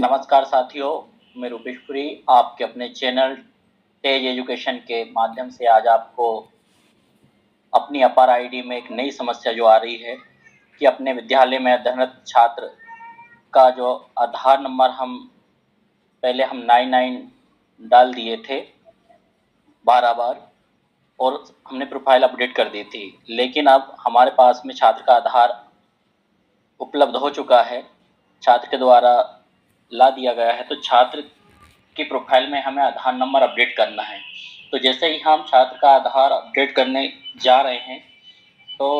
नमस्कार साथियों, मैं रूपेश पुरी आपके अपने चैनल तेज एजुकेशन के माध्यम से आज आपको अपनी अपार आईडी में एक नई समस्या जो आ रही है कि अपने विद्यालय में अध्ययनरत छात्र का जो आधार नंबर पहले हम 99 डाल दिए थे 12 बार और हमने प्रोफाइल अपडेट कर दी थी, लेकिन अब हमारे पास में छात्र का आधार उपलब्ध हो चुका है, छात्र के द्वारा ला दिया गया है। तो छात्र की प्रोफाइल में हमें आधार नंबर अपडेट करना है। तो जैसे ही हम छात्र का आधार अपडेट करने जा रहे हैं तो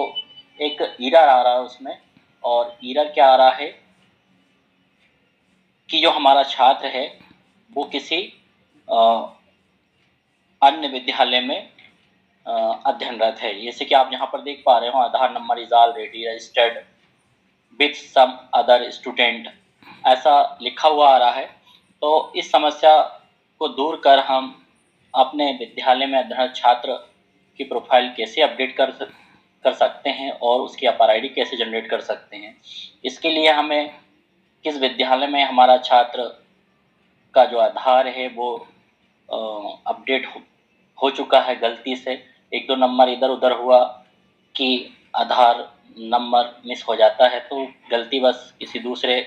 एक एरर आ रहा है उसमें, और एरर क्या आ रहा है कि जो हमारा छात्र है वो किसी अन्य विद्यालय में अध्ययनरत है। जैसे कि आप यहाँ पर देख पा रहे हो, Aadhaar number is already registered with some other student, ऐसा लिखा हुआ आ रहा है। तो इस समस्या को दूर कर हम अपने विद्यालय में अध्ययनरत छात्र की प्रोफाइल कैसे अपडेट कर सकते हैं और उसकी अपार आईडी कैसे जनरेट कर सकते हैं। इसके लिए हमें किस विद्यालय में हमारा छात्र का जो आधार है वो अपडेट हो चुका है, गलती से 1-2 नंबर इधर उधर हुआ कि आधार नंबर मिस हो जाता है, तो गलती बस किसी दूसरे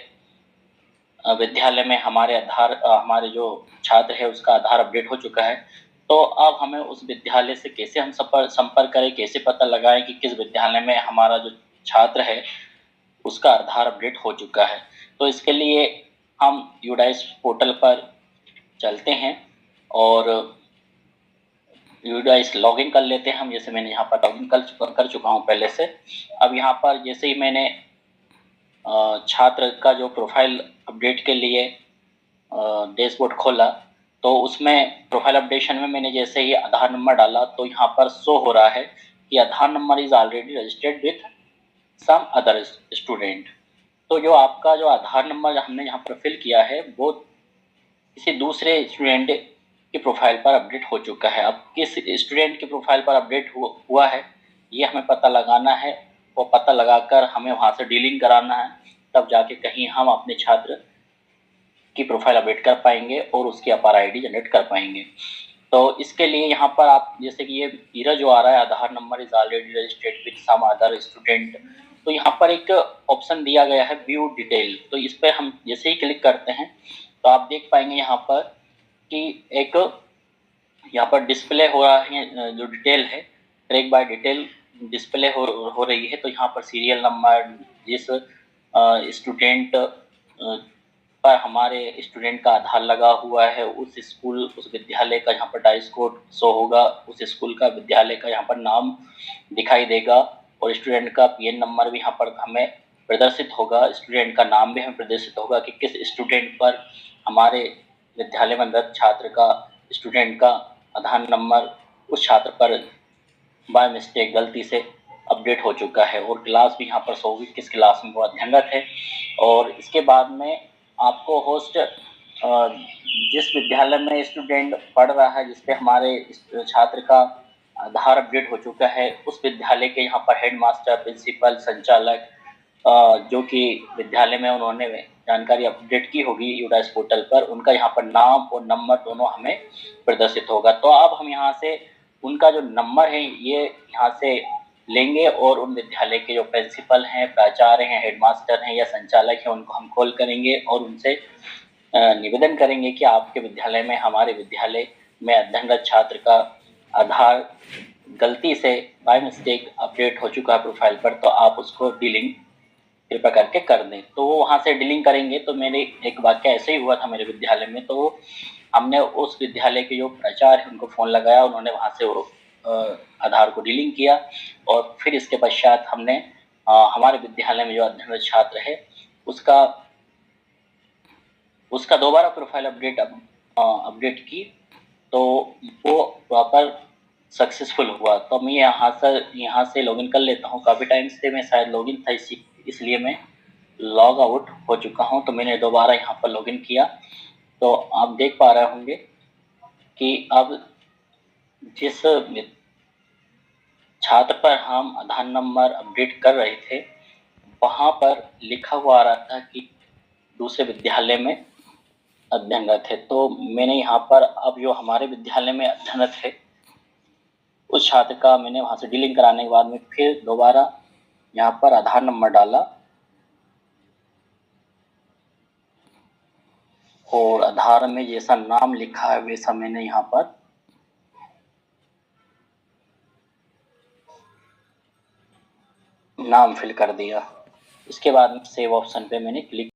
विद्यालय में हमारे जो छात्र है उसका आधार अपडेट हो चुका है। तो अब हमें उस विद्यालय से कैसे हम संपर्क करें, कैसे पता लगाएं कि किस विद्यालय में हमारा जो छात्र है उसका आधार अपडेट हो चुका है। तो इसके लिए हम यूडाइस पोर्टल पर चलते हैं और यूडाइस लॉगिन कर लेते हैं हम। जैसे मैंने यहाँ पर लॉगिन कर चुका हूँ पहले से। अब यहाँ पर जैसे ही मैंने छात्र का जो प्रोफाइल अपडेट के लिए डैशबोर्ड खोला तो उसमें प्रोफाइल अपडेशन में मैंने जैसे ही आधार नंबर डाला तो यहाँ पर शो हो रहा है कि Aadhaar number is already registered with some other student. तो जो आपका जो आधार नंबर हमने यहाँ पर फिल किया है वो किसी दूसरे स्टूडेंट की प्रोफाइल पर अपडेट हो चुका है। अब किस स्टूडेंट की प्रोफाइल पर अपडेट हुआ है ये हमें पता लगाना है, वो पता लगाकर हमें वहाँ से डीलिंग कराना है, तब जाके कहीं हम अपने छात्र की प्रोफाइल अपडेट कर पाएंगे और उसकी अपार आईडी जनरेट कर पाएंगे। तो इसके लिए यहाँ पर आप जैसे कि ये एरर जो आ रहा है, Aadhaar number is already registered with some other student, तो यहाँ पर एक ऑप्शन दिया गया है व्यू डिटेल। तो इस पर हम जैसे ही क्लिक करते हैं तो आप देख पाएंगे यहाँ पर कि एक यहाँ पर डिस्प्ले हो रहा है, जो डिटेल है ट्रैक बाय डिटेल डिस्प्ले हो रही है। तो यहाँ पर सीरियल नंबर, जिस स्टूडेंट पर हमारे स्टूडेंट का आधार लगा हुआ है उस स्कूल, उस विद्यालय का यहाँ पर डाइस कोड शो होगा, उस स्कूल का विद्यालय का यहाँ पर नाम दिखाई देगा और स्टूडेंट का पीएन नंबर भी यहाँ पर हमें प्रदर्शित होगा, स्टूडेंट का नाम भी हमें प्रदर्शित होगा कि किस स्टूडेंट पर हमारे विद्यालय में दर्ज छात्र का स्टूडेंट का आधार नंबर उस छात्र पर बाय मिस्टेक गलती से अपडेट हो चुका है और क्लास भी यहाँ पर शो होगी किस क्लास में वो अध्ययनरत है। और इसके बाद में आपको होस्ट जिस विद्यालय में स्टूडेंट पढ़ रहा है, जिस पे हमारे छात्र का आधार अपडेट हो चुका है, उस विद्यालय के यहाँ पर हेडमास्टर, प्रिंसिपल, संचालक जो कि विद्यालय में उन्होंने जानकारी अपडेट की होगी यूडाइस पोर्टल पर, उनका यहाँ पर नाम और नंबर दोनों हमें प्रदर्शित होगा। तो अब हम यहाँ से उनका जो नंबर है ये यहाँ से लेंगे और उन विद्यालय के जो प्रिंसिपल हैं, प्राचार्य हैं, हेडमास्टर हैं या संचालक हैं, उनको हम कॉल करेंगे और उनसे निवेदन करेंगे कि आपके विद्यालय में, हमारे विद्यालय में अध्ययनरत छात्र का आधार गलती से बाय मिस्टेक अपडेट हो चुका है प्रोफाइल पर, तो आप उसको डीलिंग कृपया करके कर दें। तो वो वहाँ से डीलिंग करेंगे। तो मेरे एक वाक्य ऐसे ही हुआ था मेरे विद्यालय में। तो हमने उस विद्यालय के जो प्राचार्य हैं उनको फ़ोन लगाया, उन्होंने वहाँ से वो आधार को डीलिंग किया और फिर इसके पश्चात हमने हमारे विद्यालय में जो अध्ययनरत छात्र है उसका दोबारा प्रोफाइल अपडेट की, तो वो प्रॉपर सक्सेसफुल हुआ। तो मैं यहाँ से लॉगिन कर लेता हूँ। काफ़ी टाइम से मैं शायद लॉगिन था, इसलिए मैं लॉग आउट हो चुका हूँ। तो मैंने दोबारा यहाँ पर लॉगिन किया तो आप देख पा रहे होंगे कि अब जिस छात्र पर हम आधार नंबर अपडेट कर रहे थे, वहाँ पर लिखा हुआ आ रहा था कि दूसरे विद्यालय में अध्ययनरत है। तो मैंने यहाँ पर अब जो हमारे विद्यालय में अध्ययनरत है उस छात्र का मैंने वहाँ से डीलिंग कराने के बाद में फिर दोबारा यहाँ पर आधार नंबर डाला और आधार में जैसा नाम लिखा है वैसा मैंने यहाँ पर नाम फिल कर दिया। इसके बाद सेव ऑप्शन पे मैंने क्लिक